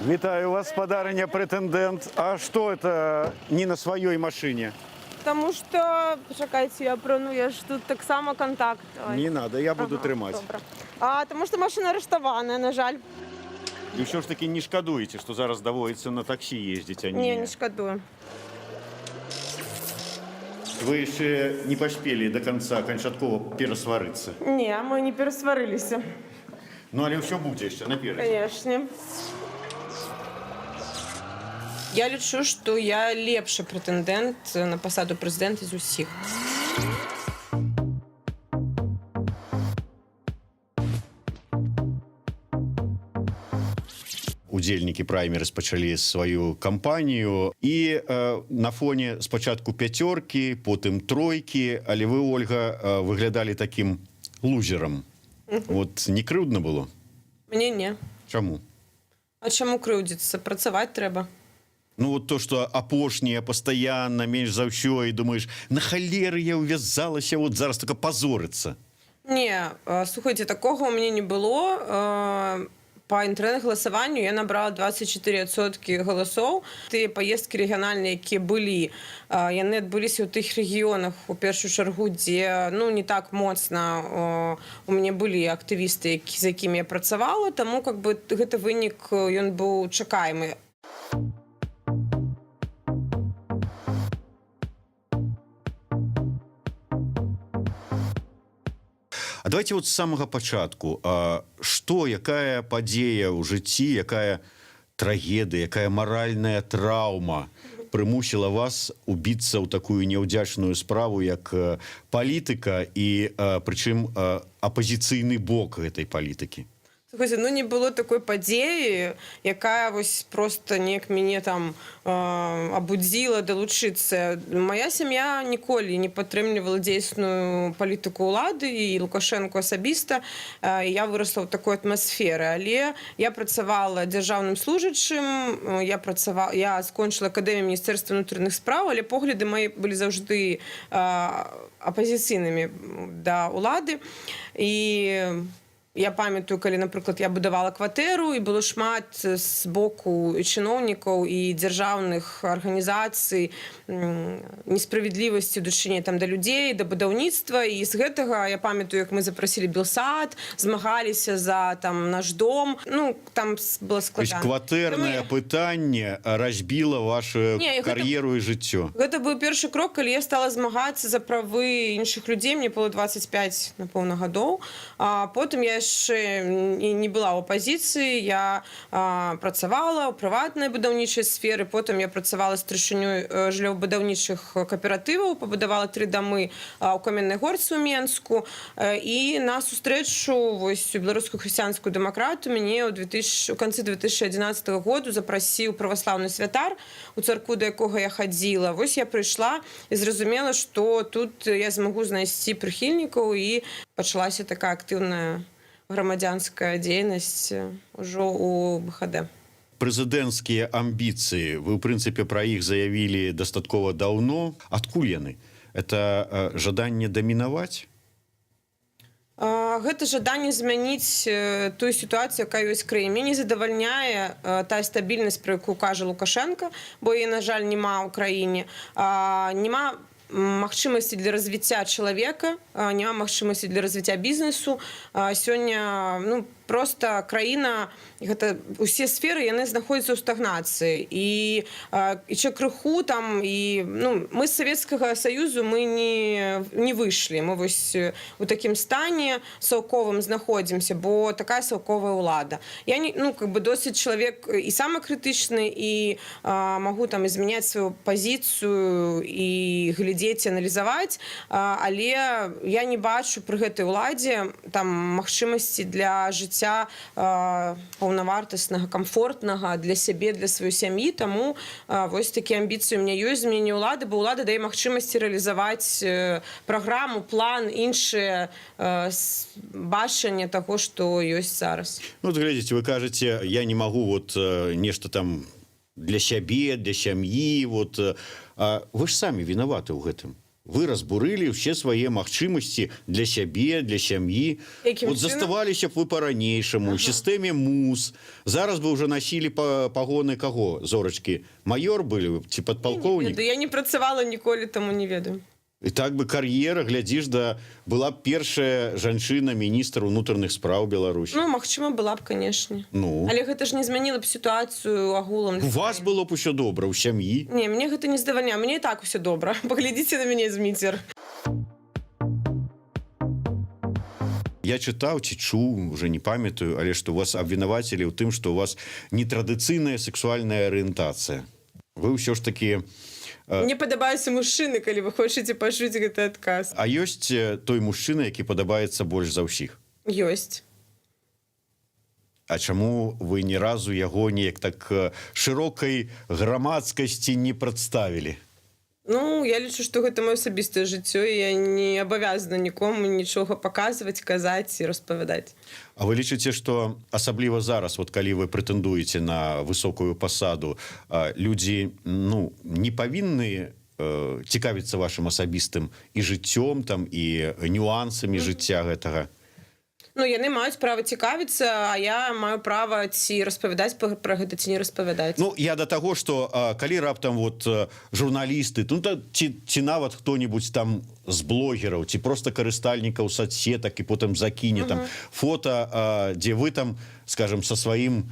Вітаю вас, подарення претендент. А что это не на своей машине? Тому що, чекайте, я прону, я ж тут так само контакт. Ой. Не надо, я буду Ага, тримати. добре. Тому що машина арештована, на жаль. І все ж таки не шкодуєте, що зараз доводиться на таксі їздити, а не... Ні, не шкодую. Ви ще не поспели до конца окончательно пересваритися. Ні, ми не пересварилися. Ну, але все буде ще наперед. Звісно. Я лічу, що я лепший претендент на посаду президента з усіх. Удзельнікі праймерыз пачалі сваю кампанію і на фоне спачатку пяцёркі, потым тройкі, але вы, Ольга, выглядалі такім лузерам. Вот не крыўдна было? Мне не. Чаму? А чаму крыўдзіцца? Працаваць трэба. Ну вот то, что апошнія пастаянна, менш за ўсё, і думаеш, на халеры я увязалася, вот зараз только позорыцца. Не, слухайте, такого у меня не было. По інтэрнэт-галасаванню я набрала 24% галасоў. Тыя паездкі рэгіянальныя, якія былі, яны адбыліся ў тых рэгіёнах, у першую чаргу, дзе не так моцна у мяне былі актывісты, з якімі я працавала, таму гэты вынік ён быў чакаемы. А давайте вот с самого пачатку. Что, якая падзея ў жыцці, якая трагедыя, якая маральная траўма прымусіла вас убіцца ў такую няўдзячную справу, як палітыка і, прычым, апазіцыйны бок гэтай палітыкі? Слухайте, не было такой падзеі, якая вось просто неяк мяне там абудзіла далучыцца. Моя сям'я ніколі не падтрымлівала дзейсную палітыку ўлады і Лукашэнку асабіста. Я вырасла ў такой атмасферы, але я працавала дзяржаўным служачым, я скончыла акадэмію міністэрства ўнутраных спраў, але погляды мае былі заўжды апазіцыйнымі да ўлады. І я памятаю, калі, напрыклад, я будавала кватэру, і было шмат з боку чыноўнікаў і дзяржаўных арганізацый несправядлівасці ў дачыне да людзей, да будаўніцтва. І з гэтага я памятаю, як мы запрасілі Белсад, змагаліся за наш дом. Там было складана. Кватэрнае пытанне разбіла вашу кар'еру і жыццё. Гэта быў першы крок, калі я стала змагацца за правы іншых людзей. Мне было 25, напэўна, гадоў. А потым я яшчэ не была ў апазіцыі, я працавала ў прыватнай будаўнічай сферы, потым я працавала старшынёй жыллёва-будаўнічых кааператываў, пабудавала 3 дамы ў Каменнай Горцы ў Менску, і на сустрэчу у беларускую хрысціянскую дэмакрату мяне ў канцы 2011 году запрасіў праваслаўны святар, у царкву, да якога я хадзіла. Вось я прыйшла і зразумела, што тут я змагу знайсці прыхільнікаў, і пачалася такая актыўная грамадзянская дзейнасць ужо ў БХД. Прэзідэнцкія амбіцыі, вы, ў прынцыпе, пра іх заявілі дастаткова даўно. Адкуль яны? Это жаданне дамінаваць? Гэта жаданне змяніць тую сітуацыю, якая ёсць краіне. Мяне не задавальняе тая стабільнасць, пра якую кажа Лукашенко, бо яе, на жаль, няма ў краіне. Няма магчымасці для развіцця чалавека, няма магчымасці для развіцця бізнесу. Сёння просто краіна, гэта усе сферы, яны знаходзяцца ў стагнацыі. І яшчэ крыху там, і мы з Савецкага Саюзу мы не выйшлі. Мы вось у такім стане саўковым знаходзімся, бо такая саўковая ўлада. Я досыць чалавек і самакрытычны, і магу там змяняць сваю пазіцыю і глядзець, аналізаваць, але я не бачу пры гэтай уладзе там магчымасці для жыцця паўнавартаснага, камфортнага для сябе, для сваёй сям'і. Таму вось такія амбіцыі ў мяне ёсць, змене ўлады, бо ўлада дае магчымасці рэалізаваць праграму, план, іншыя бачанне таго, што ёсць зараз. Глядзіце, вы кажаце, я не магу нешта там для сябе, для сям'і. Вы ж самі вінаваты ў гэтым. вы разбурылі ўсе свае магчымасці для сябе, для сям'і. Якім Вот чынам? заставаліся б вы па-ранейшаму, у сістэме МУС. Зараз бы ўжо насілі пагоны каго, Зорачкі? Маёр былі ці падпалкоўнік? Я не працавала ніколі, таму не ведаю. І так бы кар'ера, глядзіш, да была б першая жанчына міністр унутраных спраў Беларусі. Ну, магчыма, была б, канешне. Ну. Але гэта ж не змяніла б сітуацыю агулам. У вас было б усё добра, у сям'і. Не, мне гэта не здавальняе, мне і так усё добра. Паглядзіце на мяне, Зміцер. Я чытаў ці чуў, уже не памятаю, але што вас абвінавацілі ў тым, што у вас нетрадыцыйная сексуальная арыентацыя. Вы ўсё ж такі... Мне падабаюцца мужчыны, калі вы хочаце пачуць гэты адказ. А ёсць той мужчына, які падабаецца больш за ўсіх? Ёсць. А чаму вы ні разу яго неяк так шырокай грамадскасці не прадставілі? Ну, я лічу, што гэта маё асабістае жыццё, і я не абавязана нікому нічога паказваць, казаць і распавядаць. А вы лічыце, што асабліва зараз, вот калі вы прэтэндуеце на высокую пасаду, людзі не павінны цікавіцца вашым асабістым і жыццём там і нюансамі жыцця гэтага? Ну, яны маюць права цікавіцца, а я маю права ці распавядаць пра гэта, ці не распавядаць. Ну, я да таго, што калі раптам вот журналісты, ці нават хто-небудзь там з блогераў, ці проста карыстальнікаў соцсетак і потым закіне там фота, дзе вы там, скажем, са сваім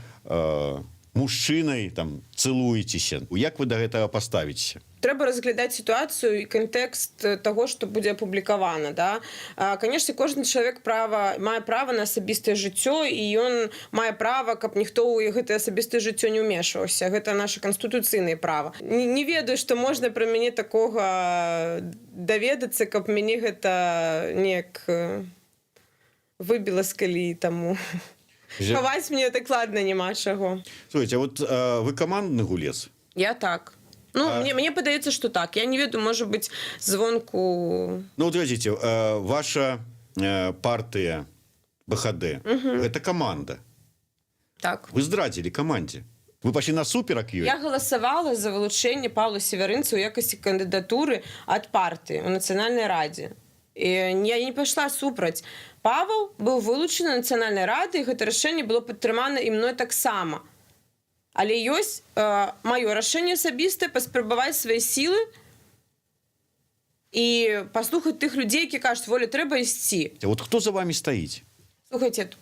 мужчынай там цылуецеся. Як вы да гэтага паставіцеся? Трэба разглядаць сітуацыю і кантэкст таго, што будзе апублікавана. Да? Канешне, кожны чалавек мае права на асабістае жыццё, і ён мае права, каб ніхто ў гэтае асабістае жыццё не ўмешваўся. Гэта наша канстытуцыйнае права. Не ведаю, што можна пра мяне такога даведацца, каб мяне гэта неяк выбіла з калеі таму. Хаваць мне дакладна няма чаго. Слухайте, а вот вы камандны гулец? Я так. Ну, мне падаецца, што так. Я не ведаю, можа быць, звонку... Ну, вот глядзіце, ваша партыя БХД, гэта каманда. Так. Вы здрадзілі камандзе. Вы пайшлі насуперак ёй? Я галасавала за вылучэнне Паўла Севярынца ў якасці кандыдатуры ад партыі ў Нацыянальнай радзе. І я не пайшла супраць. Павел быў вылучаны Нацыянальнай рады, і гэта рашэнне было падтрымана і мной таксама. Але ёсць маё рашэнне асабістае паспрабаваць свае сілы і паслухаць тых людзей, які кажуць, Воля, трэба ісці. Вот хто за вами стаіць? Слухайце,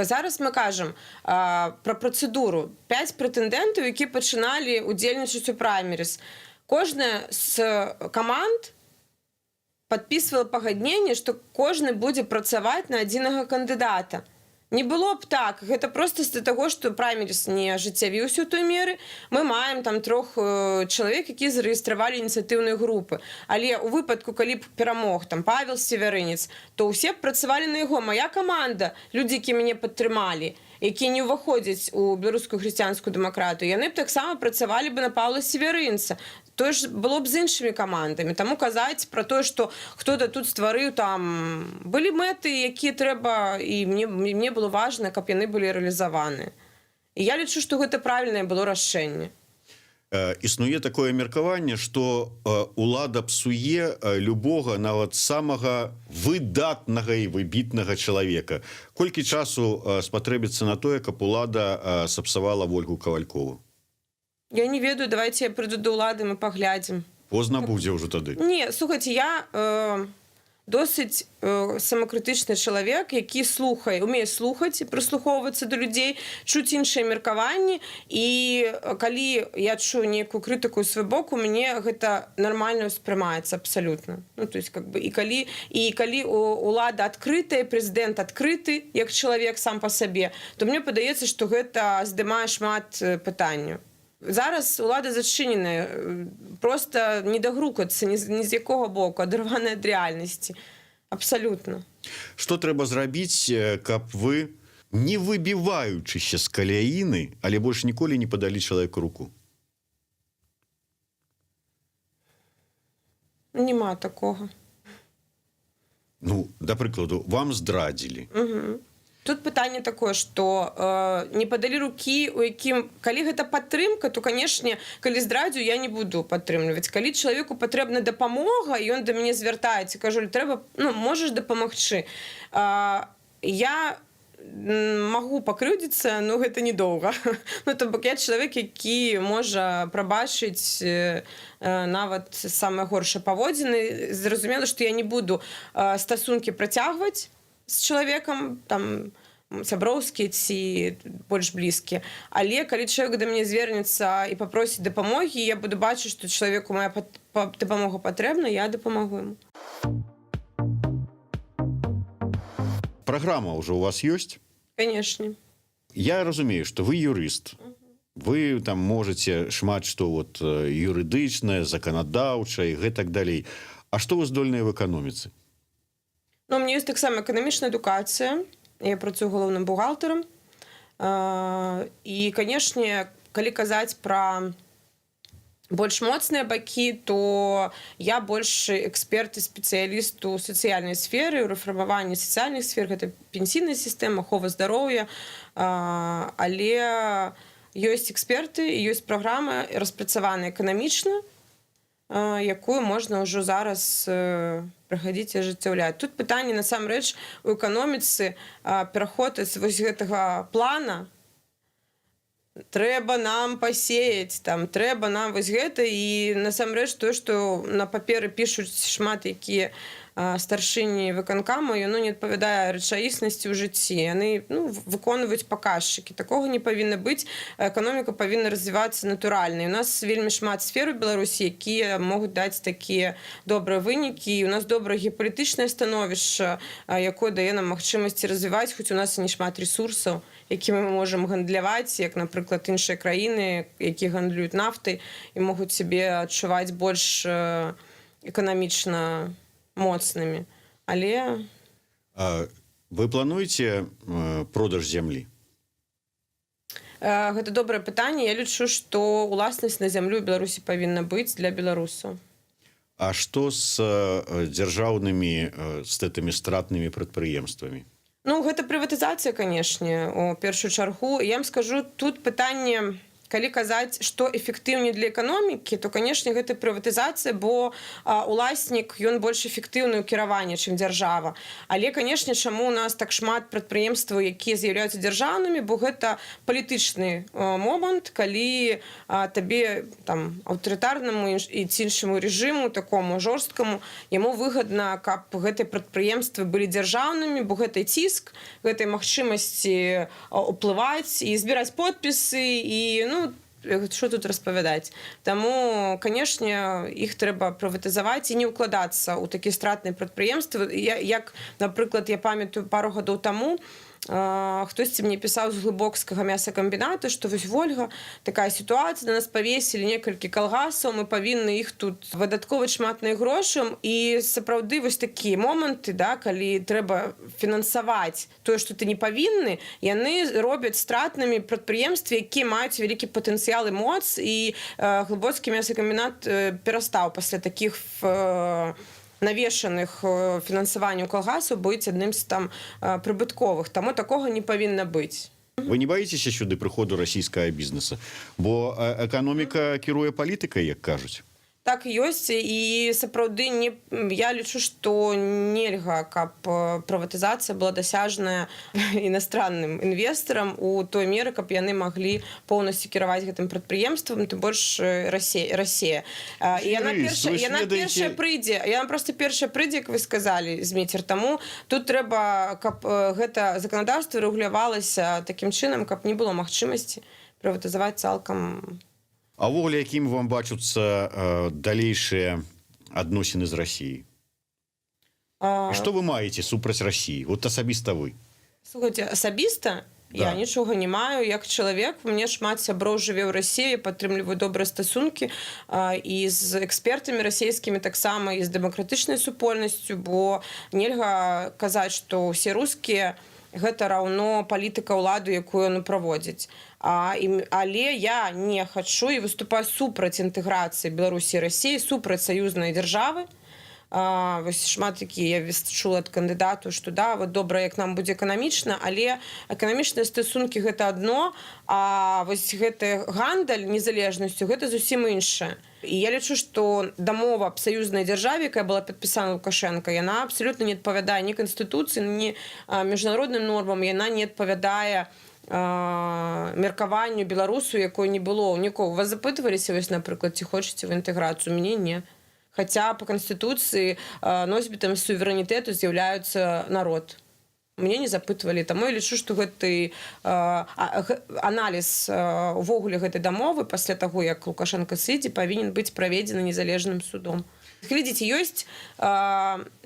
зараз мы кажам пра працэдуру. 5 прэтэндэнтаў, які пачыналі удзельнічаць у праймеріз. Кожная з каманд падпісвала пагадненне, што кожны будзе працаваць на адзінага кандыдата. Не было б так. Гэта проста з-за таго, што праймеріз не ажыццявіўся ў той меры. Мы маем там 3 чалавек, які зарэгістравалі ініцыятыўныя групы. Але ў выпадку, калі б перамог там Павел Севярынец, то ўсе б працавалі на яго. Мая каманда, людзі, які мяне падтрымалі, які не ўваходзяць у беларускую хрысціянскую дэмакратыю, яны б таксама працавалі бы на Паўла Севярынца. Тое ж было б з іншымі камандамі. Таму казаць пра тое, што хто-то тут стварыў, там былі мэты, якія трэба, і мне было важна, каб яны былі рэалізаваны. І я лічу, што гэта правільнае было рашэнне. Існуе такое меркаванне, што улада псуе любога, нават самага выдатнага і выбітнага чалавека. Колькі часу спатрэбіцца на тое, каб улада сапсавала Ольгу Кавалькову? Я не ведаю, давайте я прыйду да ўлады, мы паглядзім. Позна будзе ўжо тады. Не, слухайце, я досыць самакрытычны чалавек, які умее слухаць, прыслухоўвацца да людзей, чуць іншыя меркаванні, і калі я чую нейкую крытыку ў свой бок, у мяне гэта нармальна ўспрымаецца абсалютна. Ну, то есть, как бы, і калі улада адкрытая, прэзідэнт адкрыты, як чалавек сам па сабе, то мне падаецца, што гэта здымае шмат пытанняў. Зараз улада зачыненая, просто не дагрукацца ні з якога боку, адарваная ад рэальнасці. Абсалютна. Што трэба зрабіць, каб вы, не выбіваючыся з каляіны, але больш ніколі не падалі чалавеку руку? Нема такога. Ну, да прыкладу, вам здрадзілі. Тут пытанне такое, што не падалі рукі, у якім калі гэта падтрымка, то канешне, калі здрадзю, я не буду падтрымліваць. Калі чалавеку патрэбна дапамога, і ён да мяне звяртаецца, кажу, трэба, можаш дапамагчы. Я магу пакрыўдзіцца, но гэта недоўга. То бок я чалавек, які можа прабачыць нават самыя горшыя паводзіны. Зразумела, што я не буду стасункі працягваць з чалавекам, там, сяброўскі ці больш блізкі. Але калі чалавек да мяне звернецца і папросіць дапамогі, я буду бачыць, што чалавеку моя дапамога патрэбна, я дапамагу яму. Праграма ўжо у вас ёсць? Канешне. Я разумею, што вы юрыст. Вы там можаце шмат што юрыдычнае, заканадаўчае і гэтак далей. А што вы здольныя в эканоміцы? У мяне ёсць таксама эканамічная адукацыя. Я працую галоўным бухгалтарам. І, канешне, калі казаць пра больш моцныя бакі, то я больш эксперт і спецыяліст у сацыяльнай сферы, у рэфармаванні сацыяльных сфер, гэта пенсійная сістэма, ахова здароўя. Але ёсць эксперты і ёсць праграма распрацаваная эканамічна, якую можна ўжо зараз прыхадзіць і ажыццяўляць. Тут пытанне, насамрэч, у эканоміцы пераход з вось гэтага плана трэба нам пасеяць, там, трэба нам вось гэта, і насамрэч тое, што на паперы пішуць шмат якія старшыні выканкаму, яно не адпавядае рэчаіснасці ў жыцці. Яны выконваюць паказчыкі. Такога не павінна быць. Эканоміка павінна развівацца натуральна. І у нас вельмі шмат сфер у Беларусі, якія могуць даць такія добрыя вынікі. І у нас добрае геапалітычнае становішча, якое дае нам магчымасці развіваць, хоць у нас і не шмат ресурсаў, якімі мы можам гандляваць, як, напрыклад, іншыя краіны, якія гандлююць нафтай і могуць сябе адчуваць больш эканамічна моцнымі. Але... Вы плануеце продаж зямлі? Гэта добрае пытанне. Я лічу, што уласнасць на зямлю ў Беларусі павінна быць для беларусаў. А што з дзяржаўнымі, з гэтымі стратнымі прадпрыемствамі? Гэта прыватызацыя, канешне, у першую чаргу. Я вам скажу, тут пытанне, калі казаць, што эфектыўней для эканомікі, то, канешне, гэта прыватызацыя, бо уласнік, ён больш эфектыўны ў кіраванні, чым дзяржава. Але, канешне, чаму у нас так шмат прадпрыемстваў, якія з'яўляюцца дзяржаўнымі, бо гэта палітычны момант, калі табе там аўтарытарнаму і ці іншаму рэжыму, такому жорсткаму, яму выгадна, каб гэтыя прадпрыемствы былі дзяржаўнымі, бо гэтай ціск, гэтай магчымасці ўплываць і збіраць подпісы, і, што тут распавядаць. Таму, канешне, іх трэба прыватызаваць і не ўкладацца ў такія стратныя прадпрыемствы. Як, напрыклад, я памятаю, пару гадоў таму хтосьці мне пісаў з глыбокскага мясакамбіната, што вось, Вольга, такая сітуацыя, на нас павесілі некалькі калгасаў, мы павінны іх тут выдаткоўваць шматныя грошам, і сапраўды вось такія моманты, калі трэба фінансаваць тое, што ты не павінны, яны робяць стратнымі прадпрыемствы, якія маюць вялікі патэнцыял і моц, і глыбоцкі мясакамбінат перастаў пасля такіх навешаных фінансаванняў калгасаў быць адным з там прыбытковых. Таму такога не павінна быць. Вы не баіцеся сюды прыходу расійскага бізнеса? Бо эканоміка кіруе палітыкай, як кажуць. Так ёсць, і сапраўды я лічу, што нельга, каб прыватызацыя была дасяжная іностранным інвестарам у той меры, каб яны маглі поўнасцю кіраваць гэтым прадпрыемствам, тым больш Расія. Яна першая прыйдзе, яна проста першая прыйдзе, як вы сказалі, Зміцер. Таму тут трэба, каб гэта заканадаўства рэгулявалася такім чынам, каб не было магчымасці прыватызаваць цалкам. А ўвогуле, якім вам бачуцца далейшыя адносіны з Расіяй? Што вы маеце супраць Расіі? Вот асабіста вы. Слухайце, асабіста? Я нічога не маю. Як чалавек, у мяне шмат сяброў жыве ў Расіі, падтрымліваю добрыя стасункі і з экспертамі расійскімі таксама, і з дэмакратычнай супольнасцю, бо нельга казаць, што ўсе рускія гэта раўно палітыка ўлады, якую яны праводзяць. Але я не хачу і выступаю супраць інтэграцыі Беларусі і Расіі, супраць саюзнай дзяржавы. вось шмат такі я чула ад кандыдату, што да, вот добра, як нам будзе эканамічна, але эканамічныя стасункі гэта адно, а вось гэты гандаль незалежнасцю гэта зусім іншае. І я лічу, што дамова аб саюзнай дзяржаве, якая была падпісана Лукашенко, яна абсалютна не адпавядае ні канстытуцыі, ні міжнародным нормам, яна не адпавядае меркаванню беларусу, якой не было нікого. Вас запытваліся, вось, напрыклад, ці хочаце вы інтэграцыю? Мне не. Хаця па канстытуцыі носьбітам суверэнітэту з'яўляецца народ. Мне не запытвалі, таму я лічу, што гэты аналіз увогуле гэтай дамовы пасля таго, як Лукашенко сыдзе, павінен быць праведзены незалежным судом. Глядзіце, ёсць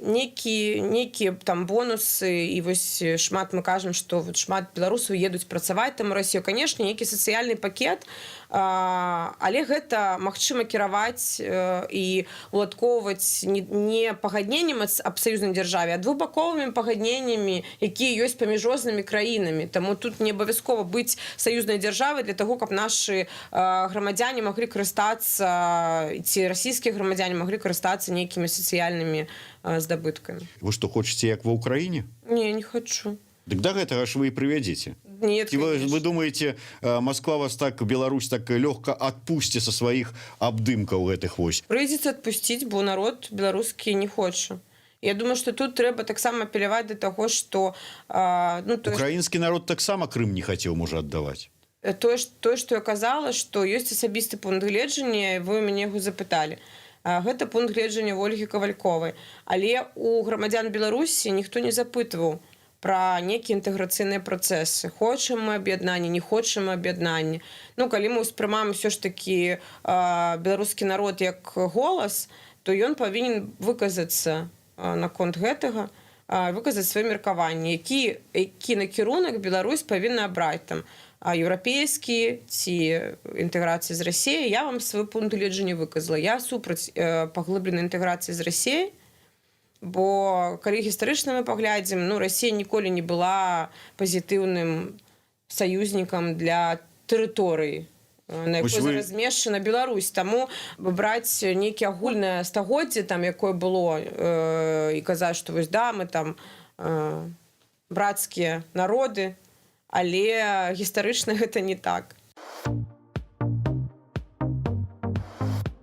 нейкія там бонусы, і вось шмат мы кажам, што шмат беларусаў едуць працаваць там у Расію. Канешне, нейкі сацыяльны пакет, але гэта магчыма кіраваць і уладкоўваць не пагадненнем аб саюзнай дзяржаве, а двухбаковымі пагадненнямі, якія ёсць паміж рознымі краінамі. Таму тут не абавязкова быць саюзнай дзяржавай для таго, каб нашы грамадзяне маглі карыстацца, ці расійскія грамадзяне маглі карыстацца нейкімі сацыяльнымі здабыткамі. Вы што, хочаце, як ва ўкраіне? Не, не хочу. Дык да гэтага ж вы і прывядзеце. Нет, вы думаете, Москва вас так, Беларусь так лёгка адпусці са сваіх абдымкаў гэтых вось? Прыйдзецца адпусціць, бо народ беларускі не хоча. Я думаю, што тут трэба таксама апеляваць да таго, што... Украінскі народ таксама Крым не хацеў, можа, аддаваць. Тое, што я казала, што ёсць асабісты пункт гледжання, вы мяне яго запыталі. Гэта пункт гледжання Ольгі Кавальковай. Але у грамадзян Беларусі ніхто не запытваў пра нейкія інтэграцыйныя працэсы. Хочам мы аб'яднанне, не хочам мы аб'яднанне. Калі мы ўспрымаем усё ж такі беларускі народ як голас, то ён павінен выказацца наконт гэтага, выказаць сваё меркаванне, які накірунак Беларусь павінна абраць там. Еўрапейскі ці інтэграцыі з Расіяй. Я вам свой пункт гледжання выказала. Я супраць паглыбленай інтэграцыі з Расіяй, бо калі гістарычна мы паглядзім, Расія ніколі не была пазітыўным саюзнікам для тэрыторыі, на якой зараз змешчана Беларусь. Таму браць нейкі агульнае стагоддзе, якое было, і казаць, што вось да, мы там брацкія народы, але гістарычна гэта не так.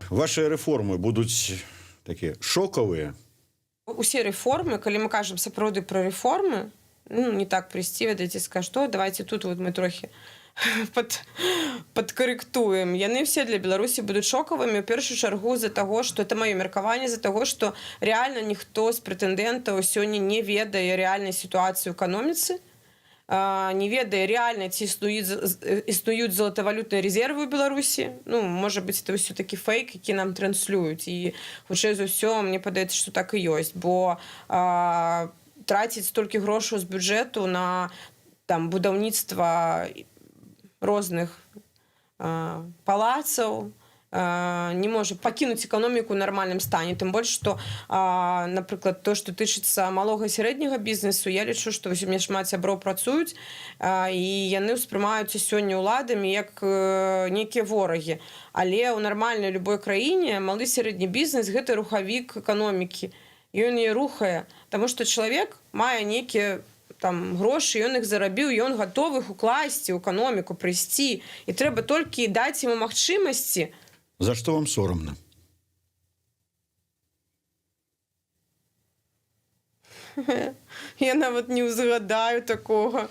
Ваши рэформы будуць такія шокавыя? Усе рэформы, калі мы кажам сапраўды пра рэформы, не так прыйсці, ведаеце, скажу, што давайте тут вот мы трохі падкарэктуем. Яны все для Беларусі будуць шокавымі, у першую чаргу з-за таго, што это маё меркаванне, з-за таго, што рэальна ніхто з прэтэндэнтаў сёння не ведае рэальнай сітуацыі ў эканоміцы, не ведае рэальна, ці існуюць залатавалютныя рэзервы ў Беларусі. Можа быць, это ўсё такі фейк, які нам транслююць. І хутчэй за ўсё, мне падаецца, што так і ёсць. Бо траціць столькі грошаў з бюджэту на будаўніцтва розных палацаў не можа пакінуць эканоміку ў нармальным стане. Тым больш, што, напрыклад, то, што тычыцца малога і сярэдняга бізнесу, я лічу, што у мяне шмат сяброў працуюць, і яны ўспрымаюцца сёння ўладамі як нейкія ворагі. Але ў нармальнай любой краіне малы і сярэдні бізнес – гэта рухавік эканомікі. Ён яе рухае, таму што чалавек мае нейкія грошы, ён іх зарабіў, ён гатовы іх укласці ў эканоміку, прыйсці. І трэба толькі даць яму магчымасці. За што вам сорамна? Я нават не ўзгадаю такога,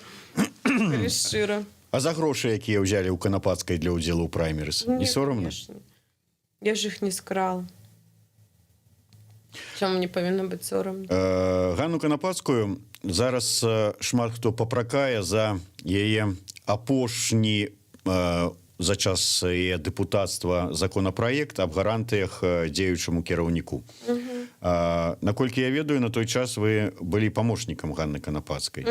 калі шчыра. А за грошы, якія ўзялі ў Канапацкай для ўдзелу ў праймерыс, не сорамна? Я ж іх не скрала. Чаму мне павінна быць сорамна? Ганну Канапацкую зараз шмат хто папракае за яе апошні за час яе дэпутацтва законапраект аб гарантыях дзеючаму кіраўніку. Наколькі я ведаю, на той час вы былі памочнікам Ганны Канапацкай.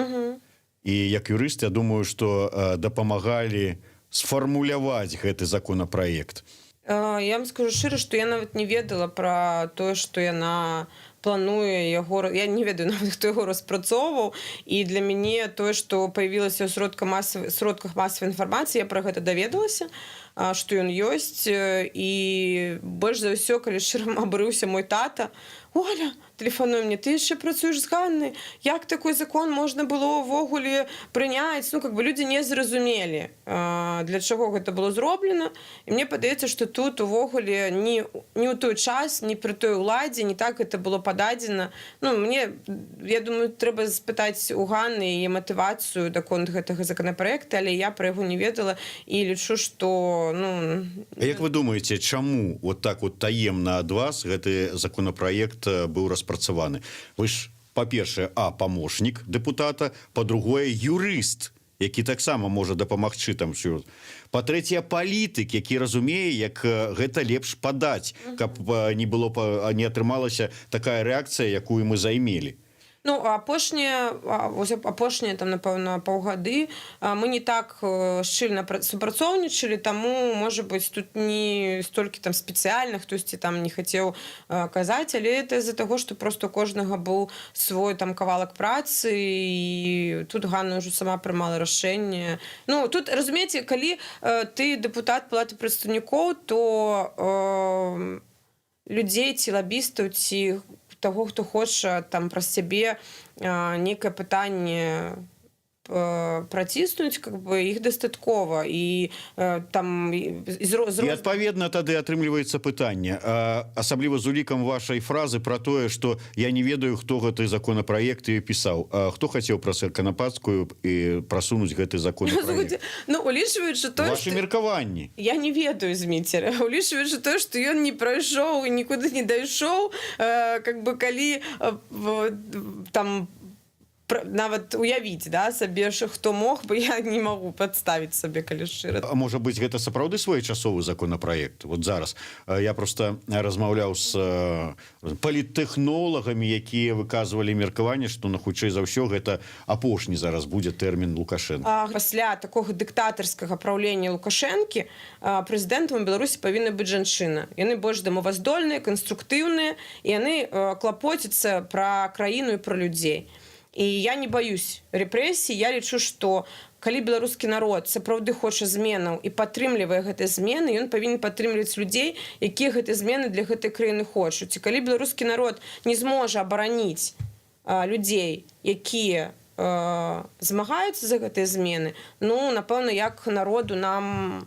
І як юрыст, я думаю, што дапамагалі сфармуляваць гэты законапраект. Я вам скажу шчыра, што я нават не ведала пра тое, што яна плануе яго, я не ведаю нават, хто яго распрацоўваў, і для мяне тое, што паявілася ў сродках масавай інфармацыі, я пра гэта даведалася, што ён ёсць, і больш за ўсё, калі шчыра абурыўся мой тата: «Оля, тэлефануй мне, ты яшчэ працуеш з Ганнай, як такой закон можна было ўвогуле прыняць?» Ну, как бы людзі не зразумелі, для чаго гэта было зроблена, і мне падаецца, што тут увогуле ні ў той час, ні пры той уладзе не так гэта было пададзена. Ну, я думаю, трэба спытаць у Ганны яе матывацыю даконт гэтага законапраекта, але я пра яго не ведала і лічу, што... Ну... А як вы думаеце, чаму вот так вот таемна ад вас гэты законапраект быў распрацаваны? Вы ж, па-першае, памочнік дэпутата, па-другое, юрыст, які таксама можа дапамагчы там. Па-трэцяе, палітык, які разумее, як гэта лепш падаць, каб не атрымалася такая рэакцыя, якую мы займелі. Ну, апошнія, там, напэўна, паўгады мы не так шчыльна супрацоўнічалі, таму, можа быць, тут не столькі там спецыяльна хтосьці там не хацеў казаць, але это з-за таго, што проста у кожнага быў свой там кавалак працы, і тут Ганна ўжо сама прымала рашэнне. Ну, тут, разумееце, калі ты дэпутат Палаты прадстаўнікоў, то людзей ці лабістаў, ці таго, хто хоча там праз цябе нейкае пытанне праціснуць, как бы іх дастаткова, і там... І адпаведна тады атрымліваецца пытанне, асабліва з улікам вашай фразы пра тое, што я не ведаю, хто гэты законапраект і пісаў. Хто хацеў праз Канапацкую і прасунуць гэты законапраект? Ну, улічваючы тое, вашы меркаванні. Я не ведаю, Зміцер. Улічваючы тое, што ён не прайшоў і нікуды не дайшоў, как бы калі там нават уявіць, да, сабе, хто мог бы, я не магу падставіць сабе, калі шчыра. А можа быць, гэта сапраўды своечасовы законапраект? Вот зараз я просто размаўляў з паліттэхнолагамі, якія выказвалі меркаванне, што хутчэй за ўсё гэта апошні зараз будзе тэрмін Лукашэнка. Пасля такога дыктатарскага праўлення Лукашэнкі прэзідэнтам у Беларусі павінна быць жанчына. Яны больш дамоваздольныя, канструктыўныя, і яны клапоцяцца пра краіну і пра людзей. І я не баюсь рэпрэсій, я лічу, што калі беларускі народ сапраўды хоча зменаў і падтрымлівае гэтыя змены, ён павінен падтрымліваць людзей, якія гэтыя змены для гэтай краіны хочуць. І калі беларускі народ не зможа абараніць людзей, якія змагаюцца за гэтыя змены, ну, напэўна, як народу нам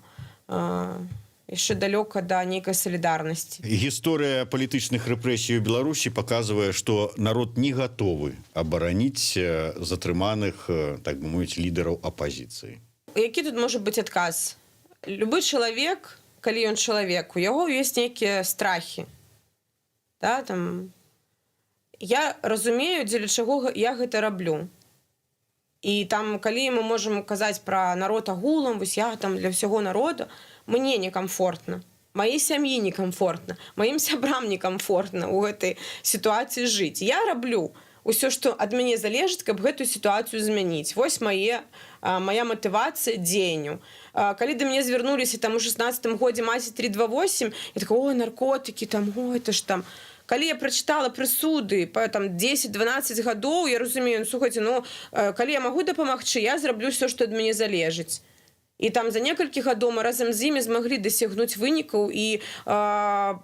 яшчэ далёка да нейкай салідарнасці. Гісторыя палітычных рэпрэсій у Беларусі паказвае, што народ не гатовы абараніць затрыманых, так бы мовіць, лідараў апазіцыі. Які тут можа быць адказ? Любы чалавек, калі ён чалавек, у яго ёсць нейкія страхі. Да, там... Я разумею, дзеля чаго я гэта раблю. І там, калі мы можам казаць пра народ агулам, вось я там для ўсяго народа, мне некамфортна, маёй сям'і некамфортна, маім сябрам некамфортна ў гэтай сітуацыі жыць. Я раблю ўсё, што ад мяне залежыць, каб гэтую сітуацыю змяніць. Вось мая матывацыя дзеянняў. Калі да мяне звярнуліся там у 16-м годзе маці 328, я такая: ой, наркотыкі, там, ой, это ж там... Калі я прачытала прысуды па 10-12 гадоў, я разумею, слухайце, ну, калі я магу дапамагчы, я зраблю ўсё, што ад мяне залежыць. І там за некалькі гадоў мы разам з імі змаглі дасягнуць вынікаў, і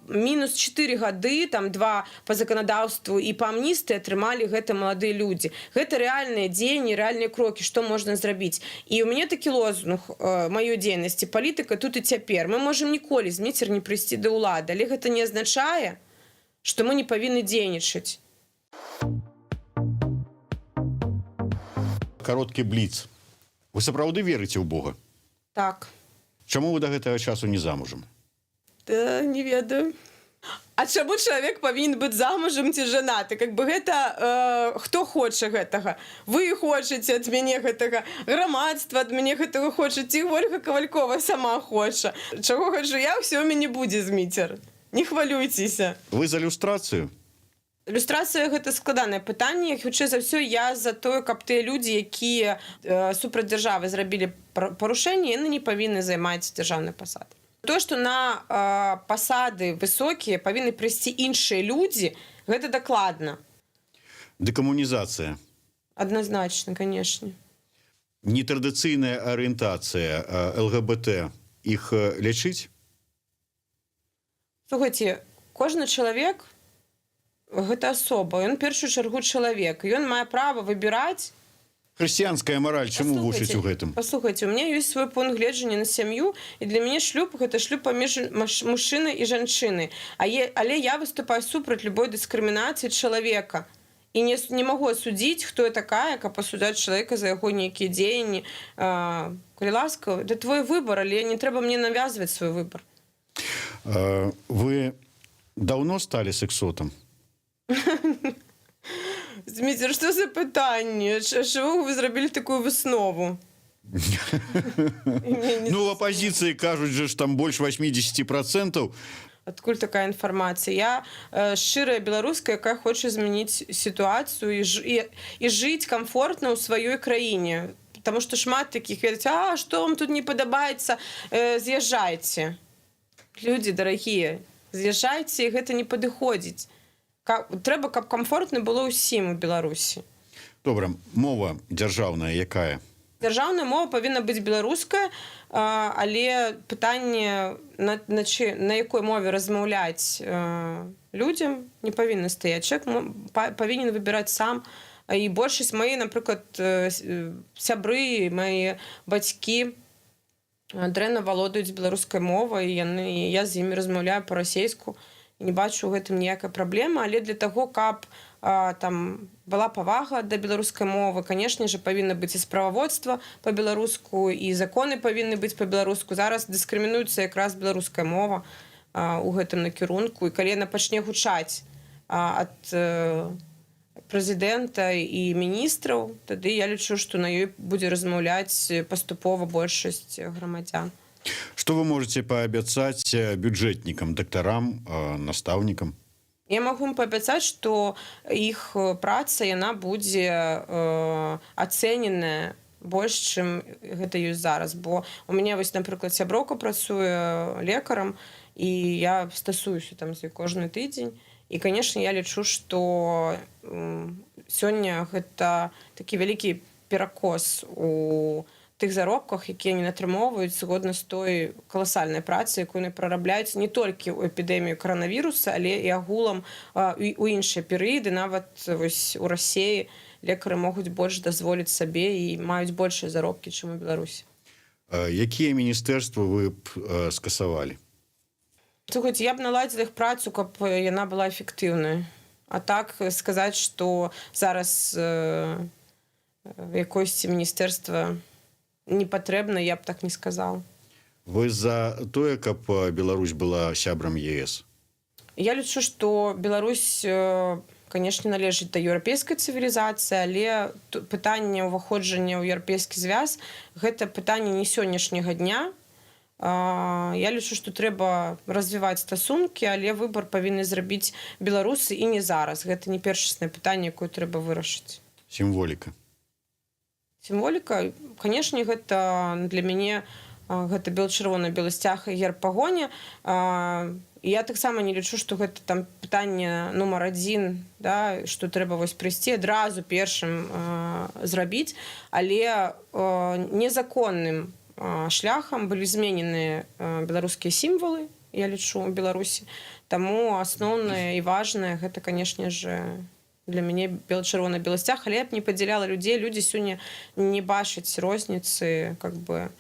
мінус 4 гады, там 2 па заканадаўству і па амністыі атрымалі гэта маладыя людзі. Гэта рэальныя дзеянні, рэальныя крокі, што можна зрабіць. І ў мяне такі лозунг маёй дзейнасці: палітыка тут і цяпер. Мы можам ніколі, Зміцер, не прыйсці да ўлады, але гэта не азначае, што мы не павінны дзейнічаць. Кароткі бліц. Вы сапраўды верыце ў Бога? Так. Чаму вы да гэтага часу не замужам? Да, не ведаю. А чаму чалавек павінен быць замужам ці жанаты? Как бы гэта... Хто хоча гэтага? Вы хочаце ад мяне гэтага, грамадства ад мяне гэтага хоча, ці Ольга Кавалькова сама хоча. Чаго хачу я, ўсё ў мяне будзе, Зміцер. Не хвалюйцеся. Вы за люстрацыю? Люстрацыя – гэта складанае пытанне. Хутчэй за ўсё, я за тое, каб тыя людзі, якія супраць дзяржавы зрабілі парушэнне, яны не павінны займаць дзяржаўныя пасады. Тое, што на пасады высокія павінны прыйсці іншыя людзі, Гэта дакладна. Дэкамунізацыя. Адназначна, канешне. Нетрадыцыйная арыентацыя ЛГБТ іх лячыць? Слухайце, кожны чалавек гэта асоба, ён у першую чаргу чалавек, ён мае права выбіраць. Хрысціянская мараль чаму вучыць у гэтым? Паслухайце, у меня ёсць свой пункт гледжання на сям'ю, і для мяне шлюб гэта шлюб паміж мужчынай і жанчынай. Але я выступаю супраць любой дыскрымінацыі чалавека. І не магу асудзіць, хто я такая, каб асуджаць чалавека за яго нейкія дзеянні. Калі ласка, это твой выбор, але не трэба мне навязваць свой выбор. Вы даўно сталі сексотам? Зміцер, што за пытанне? Чого вы зрабілі такую выснову? Ну, в апозіцыі кажуць же, там больш 80%. Адкуль такая інфармацыя? Я шчырая беларуска, якая хоча змяніць сітуацыю і жыць камфортна ў сваёй краіне. Таму што шмат такіх ведаць, што вам тут не падабаецца, з'язджайце. Людзі дарагія, з'язджайце, і гэта не падыходзіць. Трэба, каб камфортна было ўсім у Беларусі. Добра, мова дзяржаўная якая? Дзяржаўная мова павінна быць беларуская, але пытанне, на якой мове размаўляць людзям, не павінна стаяць. Чалавек павінен выбіраць сам. І большасць мае, напрыклад, сябры, мае бацькі дрэнна валодаюць беларускай мовай, і я з імі размаўляю па-расейску. Не бачу ў гэтым ніякай праблемы, але для таго, каб там была павага да беларускай мовы, канешне ж, павінна быць і справаводства па-беларуску, і законы павінны быць па-беларуску. Зараз дыскрымінуецца якраз беларуская мова ў гэтым накірунку. І калі яна пачне гучаць ад прэзідэнта і міністраў, тады я лічу, што на ёй будзе размаўляць паступова большасць грамадзян. Што вы можаце паабяцаць бюджэтнікам, дактарам, настаўнікам? Я магу ім паабяцаць, што іх праца, яна будзе ацэненая больш, чым гэта ёсць зараз. Бо у мяне, вось, напрыклад, сяброўка працуе лекарам, і я стасуюся там з ёй кожны тыдзень. І, канешне, я лічу, што сёння гэта такі вялікі перакос у тых заробках, якія не атрымоўваюць згодна з той каласальнай працы, якую яны прарабляюць не толькі ў эпідэмію каранавіруса, але і агулам у іншыя перыяды. Нават вось у Расіі лекары могуць больш дазволіць сабе і маюць большыя заробкі, чым у Беларусі. Якія міністэрствы вы б скасавалі? Слухайце, я б наладзіла іх працу, каб яна была эфектыўнай. А так сказаць, што зараз якосьці міністэрства не патрэбна, я б так не сказал. Вы за тое, каб Беларусь была сябрам ЕС? Я лічу, што Беларусь, канешне, належыць да еўрапейскай цывілізацыі, але пытанне ўваходжання ў еўрапейскі звяз гэта пытанне не сённяшняга дня. Я лічу, што трэба развіваць стасункі, але выбар павінны зрабіць беларусы і не зараз. Гэта не першаснае пытанне, якое трэба вырашыць. Сімволіка. Сімволіка, канешне, гэта для мяне гэта бел-чырвона-белы сцяг і герб пагоня. Я таксама не лічу, што гэта там пытанне нумар 1, да, што трэба вось прыйсці адразу першым зрабіць, але незаконным шляхам былі зменены беларускія сімвалы, я лічу, у Беларусі. Таму асноўнае і важнае гэта, канешне ж, для мяне бел-чырвона-белы сцяг, але я б не падзяляла людзей. Людзі сёння не бачаць розніцы, как бы.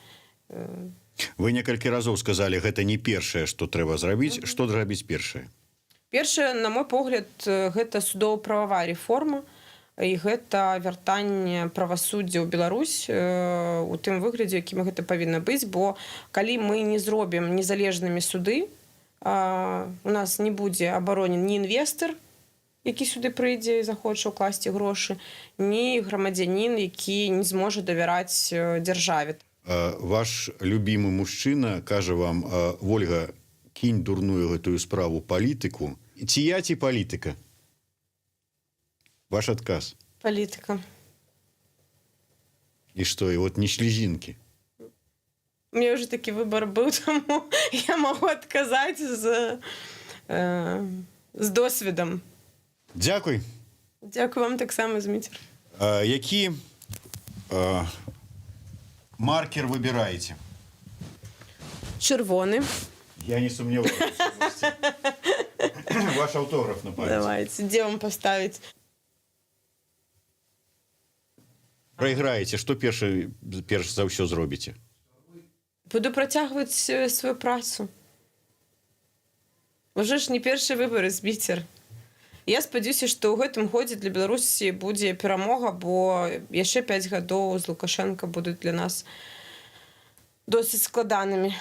Вы некалькі разоў сказалі, гэта не першае, што трэба зрабіць. Што зрабіць першае? Першае, на мой погляд, гэта судова-прававая рэформа, і гэта вяртанне правасуддзя ў Беларусь у тым выглядзе, якім гэта павінна быць, бо калі мы не зробім незалежнымі суды, у нас не будзе абаронен ні інвестар, які сюды прыйдзе і захоча ўкласці грошы, ні грамадзянін, які не зможа давяраць дзяржаве. Ваш любімы мужчына кажа вам: Вольга, кінь дурную гэтую справу палітыку. Ці я, ці палітыка? Ваш адказ? Палітыка. І што, і вот не слезінкі? У меня уже такі выбор быў, таму я магу адказаць з досведам. Дзякуй. Дзякую вам таксама, Зміцер. Які маркер выбираете? Чырвоны. Я не сомневаюсь. Ваш автограф на память. Давайте. Дзе вам паставіць? Прайграеце, што перш за ўсё зробіце? Буду працягваць сваю працу. Уже ж не першы выбары, Зміцер. Я спадзяюся, што ў гэтым годзе для Беларусі будзе перамога, бо яшчэ 5 гадоў з Лукашенко будуць для нас досыць складанымі.